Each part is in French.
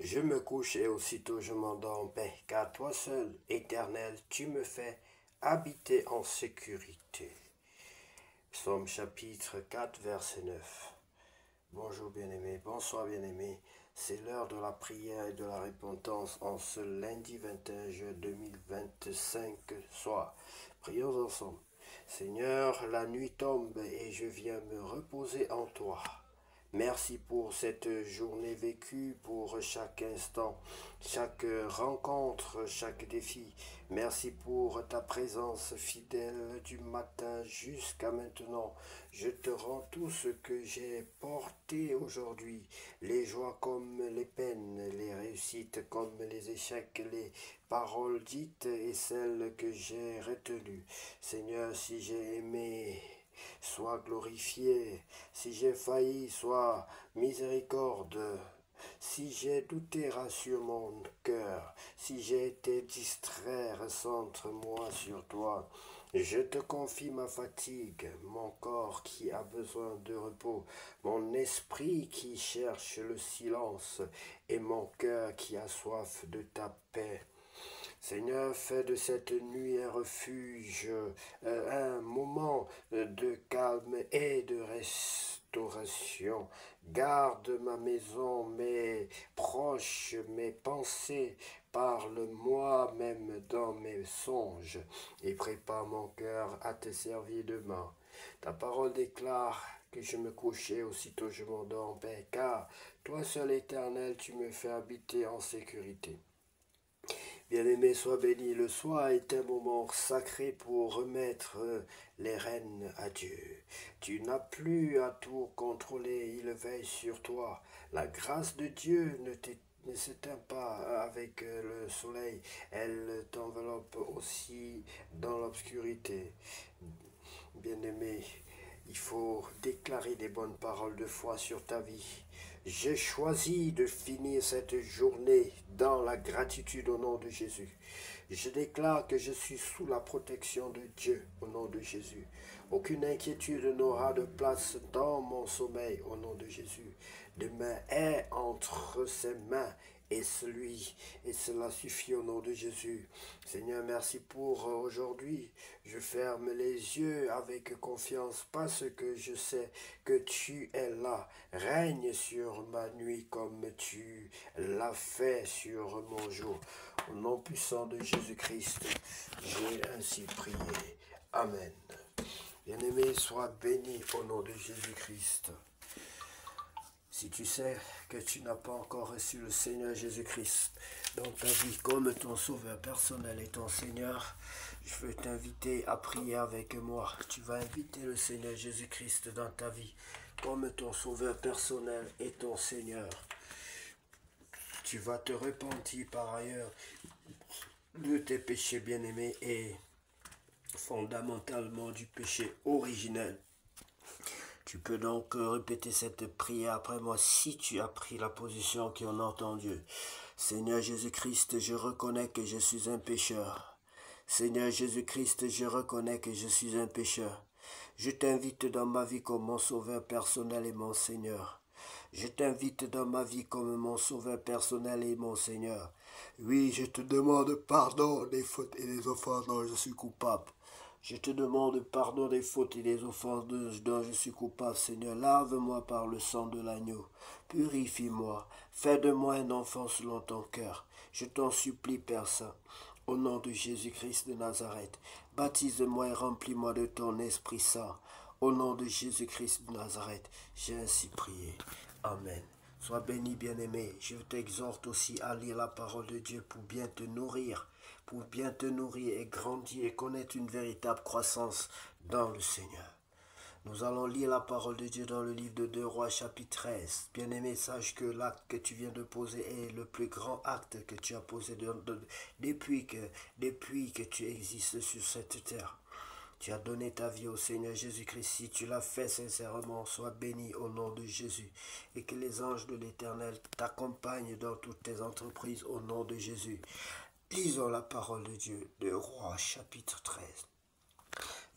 Je me couche et aussitôt je m'endors en paix, car toi seul, Éternel, tu me fais habiter en sécurité. Psaume chapitre 4, verset 9. Bonjour bien-aimés, bonsoir bien-aimés. C'est l'heure de la prière et de la repentance en ce lundi 21 juin 2025 soir. Prions ensemble. Seigneur, la nuit tombe et je viens me reposer en toi. Merci pour cette journée vécue, pour chaque instant, chaque rencontre, chaque défi. Merci pour ta présence fidèle du matin jusqu'à maintenant. Je te rends tout ce que j'ai porté aujourd'hui, les joies comme les peines, les réussites comme les échecs, les paroles dites et celles que j'ai retenues. Seigneur, si j'ai aimé, sois glorifié. Si j'ai failli, sois miséricorde. Si j'ai douté, rassure mon cœur. Si j'ai été distrait, recentre-moi sur toi. Je te confie ma fatigue, mon corps qui a besoin de repos, mon esprit qui cherche le silence et mon cœur qui a soif de ta paix. Seigneur, fais de cette nuit un refuge, un moment de calme et de restauration. Garde ma maison, mes proches, mes pensées. Parle-moi même dans mes songes et prépare mon cœur à te servir demain. Ta parole déclare que je me couchais, aussitôt je m'endors en paix, car toi seul Éternel, tu me fais habiter en sécurité. Bien-aimé, sois béni. Le soir est un moment sacré pour remettre les rênes à Dieu. Tu n'as plus à tout contrôler, il veille sur toi. La grâce de Dieu ne s'éteint pas avec le soleil, elle t'enveloppe aussi dans l'obscurité. Bien-aimé, il faut déclarer des bonnes paroles de foi sur ta vie. J'ai choisi de finir cette journée dans la gratitude au nom de Jésus. Je déclare que je suis sous la protection de Dieu au nom de Jésus. Aucune inquiétude n'aura de place dans mon sommeil au nom de Jésus. Demain est entre ses mains et cela suffit au nom de Jésus. Seigneur, merci pour aujourd'hui. Je ferme les yeux avec confiance parce que je sais que tu es là. Règne sur ma nuit comme tu l'as fait sur mon jour. Au nom puissant de Jésus-Christ, j'ai ainsi prié. Amen. Bien-aimé, sois béni au nom de Jésus-Christ. Si tu sais que tu n'as pas encore reçu le Seigneur Jésus-Christ dans ta vie comme ton sauveur personnel et ton Seigneur, je veux t'inviter à prier avec moi. Tu vas inviter le Seigneur Jésus-Christ dans ta vie comme ton sauveur personnel et ton Seigneur. Tu vas te repentir par ailleurs de tes péchés bien-aimés et fondamentalement du péché originel. Tu peux donc répéter cette prière après moi si tu as pris la position qui honore ton Dieu. Seigneur Jésus-Christ, je reconnais que je suis un pécheur. Seigneur Jésus-Christ, je reconnais que je suis un pécheur. Je t'invite dans ma vie comme mon sauveur personnel et mon Seigneur. Je t'invite dans ma vie comme mon sauveur personnel et mon Seigneur. Oui, je te demande pardon des fautes et des offenses dont je suis coupable. Je te demande pardon des fautes et des offenses dont je suis coupable, Seigneur. Lave-moi par le sang de l'agneau. Purifie-moi. Fais de moi un enfant selon ton cœur. Je t'en supplie, Père Saint. Au nom de Jésus-Christ de Nazareth, baptise-moi et remplis-moi de ton Esprit Saint. Au nom de Jésus-Christ de Nazareth, j'ai ainsi prié. Amen. Sois béni, bien-aimé. Je t'exhorte aussi à lire la parole de Dieu pour bien te nourrir et grandir et connaître une véritable croissance dans le Seigneur. Nous allons lire la parole de Dieu dans le livre de 2 Rois chapitre 13. Bien-aimé, sache que l'acte que tu viens de poser est le plus grand acte que tu as posé depuis que tu existes sur cette terre. Tu as donné ta vie au Seigneur Jésus-Christ. Si tu l'as fait sincèrement, sois béni au nom de Jésus. Et que les anges de l'Éternel t'accompagnent dans toutes tes entreprises au nom de Jésus. Lisons la parole de Dieu de Rois chapitre 13.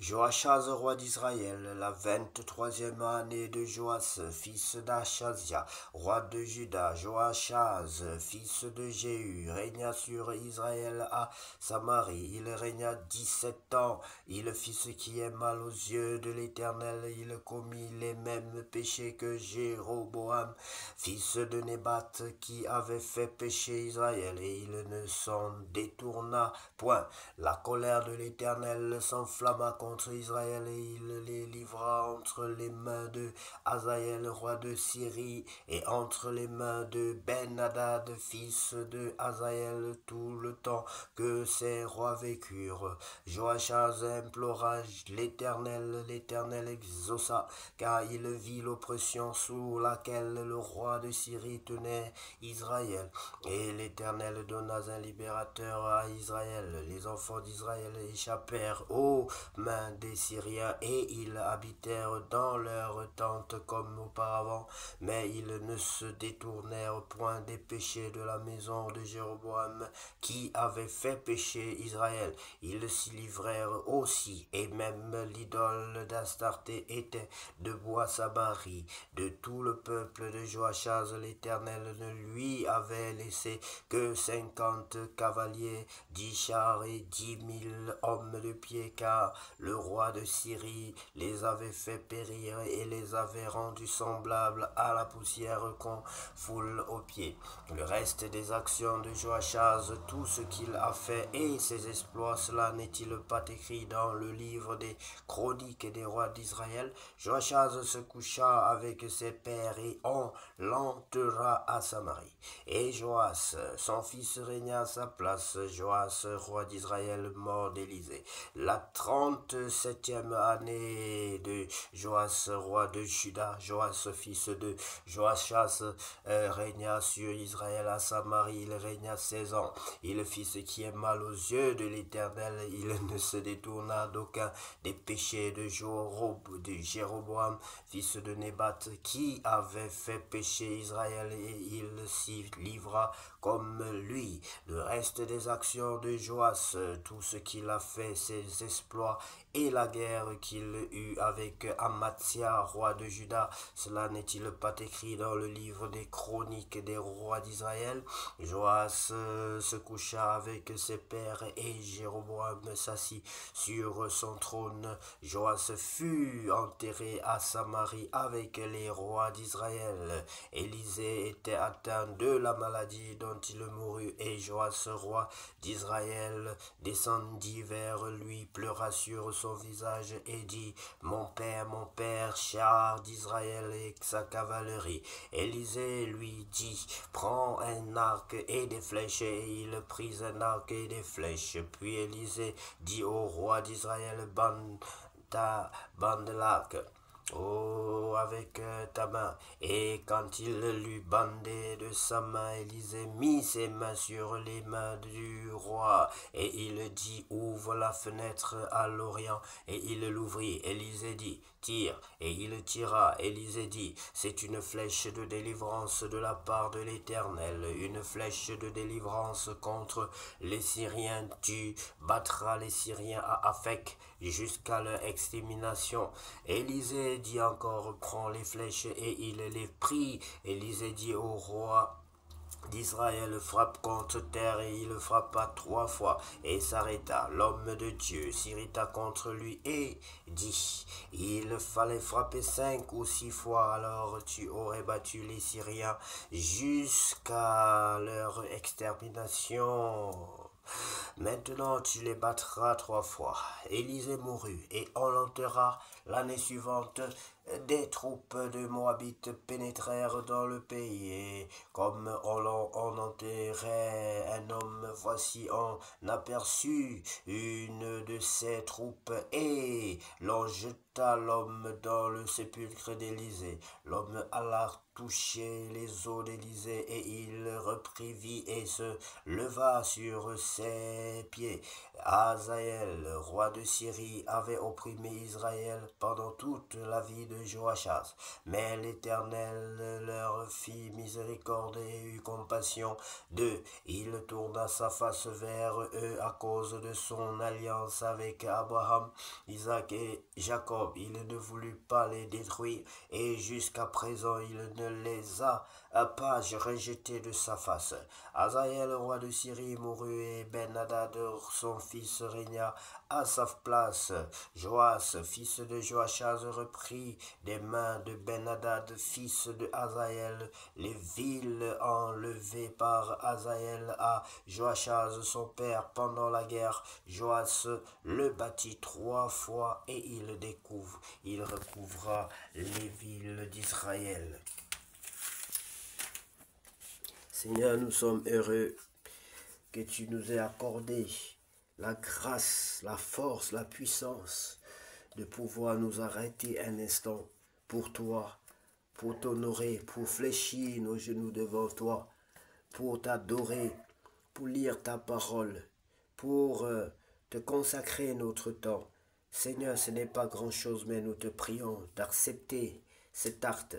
Joachaz, roi d'Israël, la 23e année de Joas, fils d'Achazia, roi de Juda. Joachaz, fils de Jéhu, régna sur Israël à Samarie. Il régna 17 ans. Il fit ce qui est mal aux yeux de l'Éternel. Il commit les mêmes péchés que Jéroboam, fils de Nébat, qui avait fait pécher Israël, et il ne s'en détourna point. La colère de l'Éternel s'enflamma contre Israël, et il les livra entre les mains de Hazaël, roi de Syrie, et entre les mains de Ben-Hadad, fils de Hazaël, tout le temps que ces rois vécurent. Joachaz implora l'Éternel, l'Éternel exauça, car il vit l'oppression sous laquelle le roi de Syrie tenait Israël. Et l'Éternel donna un libérateur à Israël. Les enfants d'Israël échappèrent aux mains des Syriens, et ils habitèrent dans leurs tentes comme auparavant, mais ils ne se détournèrent point des péchés de la maison de Jéroboam, qui avait fait pécher Israël. Ils s'y livrèrent aussi, et même l'idole d'Astarté était debout à Samarie. De tout le peuple de Joachaz, l'Éternel ne lui avait laissé que 50 cavaliers, 10 chars et 10 000 hommes de pied, car le roi de Syrie les avait fait périr et les avait rendus semblables à la poussière qu'on foule aux pieds. Le reste des actions de Joachaz, tout ce qu'il a fait et ses exploits, cela n'est-il pas écrit dans le livre des chroniques des rois d'Israël? Joachaz se coucha avec ses pères, et on l'enterra à Samarie. Et Joas, son fils, régna à sa place. Joas, roi d'Israël, mort d'Élysée. La 37e année de Joas, roi de Juda. Joas, fils de Joachaz, régna sur Israël à Samarie. Il régna 16 ans. Il fit ce qui est mal aux yeux de l'Éternel. Il ne se détourna d'aucun des péchés de Jéroboam, fils de Nébat, qui avait fait pécher Israël, et il s'y livra comme lui. Le reste des actions de Joas, tout ce qu'il a fait, ses exploits et la guerre qu'il eut avec Amathia, roi de Juda, cela n'est-il pas écrit dans le livre des chroniques des rois d'Israël? Joas se coucha avec ses pères, et Jéroboam s'assit sur son trône. Joas fut enterré à Samarie avec les rois d'Israël. Élisée était atteint de la maladie dont il mourut, et Joas, roi d'Israël, descendit vers lui, pleura sur son visage et dit: mon père, char d'Israël et sa cavalerie. Élisée lui dit: prends un arc et des flèches. Et il prit un arc et des flèches. Puis Élisée dit au roi d'Israël: bande l'arc avec ta main. Et quand il l'eut bandé de sa main, Élisée mit ses mains sur les mains du roi, et il dit: ouvre la fenêtre à l'orient. Et il l'ouvrit. Élisée dit: tire. Et il tira. Élisée dit: c'est une flèche de délivrance de la part de l'Éternel, une flèche de délivrance contre les Syriens. Tu battras les Syriens à Aphek jusqu'à leur extermination. Élisée dit encore: prends les flèches. Et il les prit. Élisée dit au roi d'Israël: frappe contre terre. Et il frappa 3 fois et s'arrêta. L'homme de Dieu s'irrita contre lui et dit: il fallait frapper 5 ou 6 fois, alors tu aurais battu les Syriens jusqu'à leur extermination. Maintenant tu les battras 3 fois. Élisée mourut, et on l'enterra. L'année suivante, des troupes de Moabites pénétrèrent dans le pays, et comme on enterrait un homme, voici on aperçut une de ces troupes, et l'on jeta l'homme dans le sépulcre d'Élisée. L'homme alla toucher les os d'Élisée, et il reprit vie et se leva sur ses pieds. Hazaël, roi de Syrie, avait opprimé Israël pendant toute la vie de de Joachaz. Mais l'Éternel leur fit miséricorde et eut compassion d'eux. Il tourna sa face vers eux à cause de son alliance avec Abraham, Isaac et Jacob. Il ne voulut pas les détruire et jusqu'à présent il ne les a pas rejetés de sa face. Hazaël, roi de Syrie, mourut et Ben-Hadad, son fils, régna à sa place. Joas, fils de Joachaz, reprit des mains de Ben-Hadad, fils de Hazaël, les villes enlevées par Hazaël à Joachaz, son père, pendant la guerre. Joas le bâtit 3 fois et il recouvra les villes d'Israël. Seigneur, nous sommes heureux que tu nous aies accordé la grâce, la force, la puissance de pouvoir nous arrêter un instant pour toi, pour t'honorer, pour fléchir nos genoux devant toi, pour t'adorer, pour lire ta parole, pour te consacrer notre temps. Seigneur, ce n'est pas grand-chose, mais nous te prions d'accepter cet acte,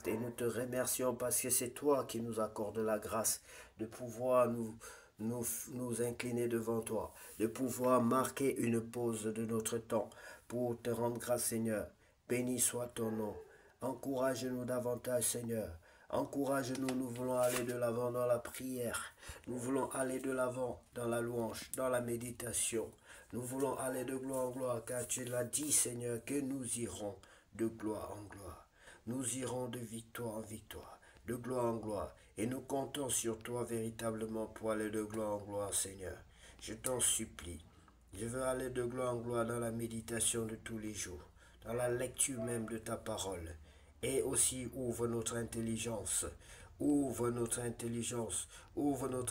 et nous te remercions parce que c'est toi qui nous accordes la grâce de pouvoir nous incliner devant toi, de pouvoir marquer une pause de notre temps pour te rendre grâce, Seigneur. Béni soit ton nom. Encourage-nous davantage, Seigneur. Encourage-nous, nous voulons aller de l'avant dans la prière. Nous voulons aller de l'avant dans la louange, dans la méditation. Nous voulons aller de gloire en gloire, car tu l'as dit, Seigneur, que nous irons de gloire en gloire. Nous irons de victoire en victoire, de gloire en gloire. Et nous comptons sur toi véritablement pour aller de gloire en gloire, Seigneur. Je t'en supplie. Je veux aller de gloire en gloire dans la méditation de tous les jours, dans la lecture même de ta parole. Et aussi ouvre notre intelligence, ouvre notre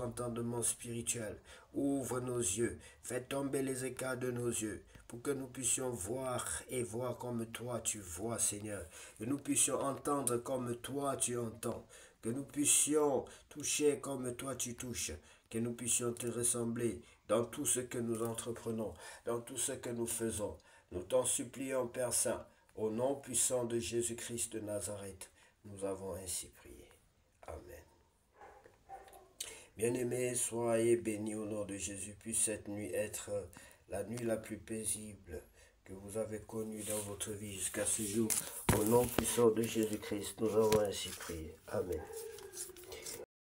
entendement spirituel, ouvre nos yeux, fais tomber les écailles de nos yeux, pour que nous puissions voir et voir comme toi tu vois, Seigneur, que nous puissions entendre comme toi tu entends, que nous puissions toucher comme toi tu touches, que nous puissions te ressembler dans tout ce que nous entreprenons, dans tout ce que nous faisons. Nous t'en supplions, Père Saint, au nom puissant de Jésus-Christ de Nazareth, nous avons ainsi prié. Amen. Bien-aimés, soyez bénis au nom de Jésus. Puisse cette nuit être la nuit la plus paisible que vous avez connue dans votre vie jusqu'à ce jour. Au nom puissant de Jésus-Christ, nous avons ainsi prié. Amen.